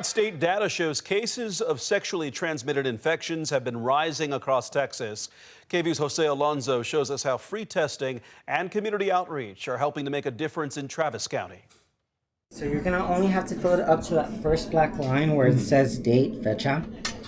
State data shows cases of sexually transmitted infections have been rising across Texas. KVUE's Jose Alonso shows us how free testing and community outreach are helping to make a difference in Travis County. So you're gonna only have to fill it up to that first black line where it says date, fecha.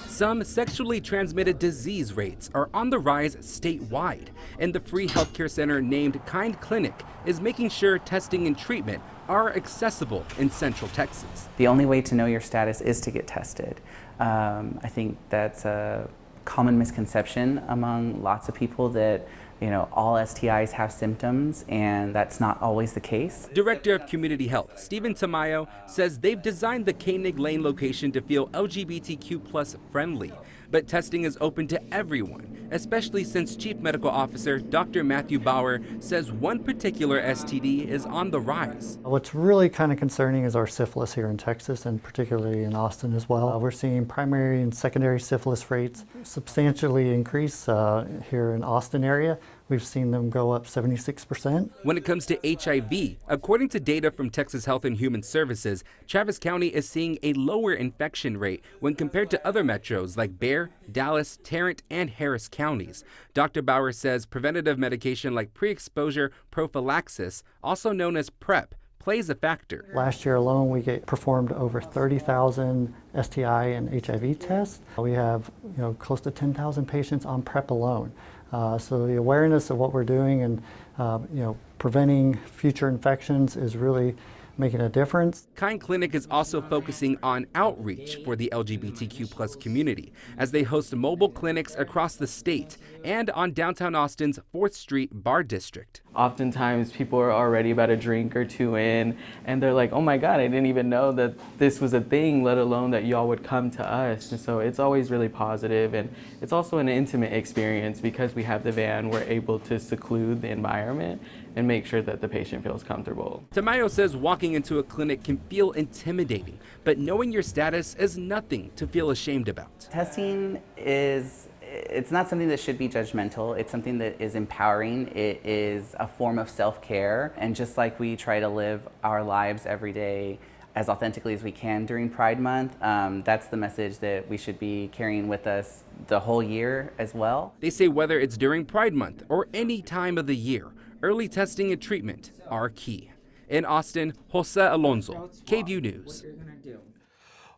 Some sexually transmitted disease rates are on the rise statewide, and the free healthcare center named Kind Clinic is making sure testing and treatment are accessible in Central Texas. The only way to know your status is to get tested. I think that's a common misconception among lots of people that all STIs have symptoms, and that's not always the case. Director of Community Health, Stephen Tamayo, says they've designed the Koenig Lane location to feel LGBTQ+ friendly, but testing is open to everyone, especially since Chief Medical Officer Dr. Matthew Bauer says one particular STD is on the rise. What's really kind of concerning is our syphilis here in Texas, and particularly in Austin as well. We're seeing primary and secondary syphilis rates substantially increase here in Austin area. We've seen them go up 76%. When it comes to HIV, according to data from Texas Health and Human Services, Travis County is seeing a lower infection rate when compared to other metros like Bexar, Dallas, Tarrant, and Harris counties. Dr. Bauer says preventative medication like pre-exposure prophylaxis, also known as PrEP, plays a factor. Last year alone, we performed over 30,000 STI and HIV tests. We have close to 10,000 patients on PrEP alone. So the awareness of what we're doing and preventing future infections is really making a difference. Kind Clinic is also focusing on outreach for the LGBTQ+ community as they host mobile clinics across the state and on downtown Austin's 4th Street Bar District. Oftentimes people are already about a drink or two in and they're like, oh my God, I didn't even know that this was a thing, let alone that y'all would come to us. And so it's always really positive, and it's also an intimate experience because we have the van, we're able to seclude the environment and make sure that the patient feels comfortable. Tamayo says walking into a clinic can feel intimidating, but knowing your status is nothing to feel ashamed about. Testing it's not something that should be judgmental. It's something that is empowering. It is a form of self-care. And just like we try to live our lives every day as authentically as we can during Pride Month, that's the message that we should be carrying with us the whole year as well. They say whether it's during Pride Month or any time of the year, early testing and treatment are key. In Austin, Jose Alonso, KVUE News.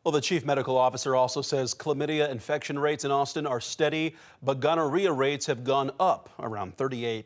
Well, the chief medical officer also says chlamydia infection rates in Austin are steady, but gonorrhea rates have gone up around 38%.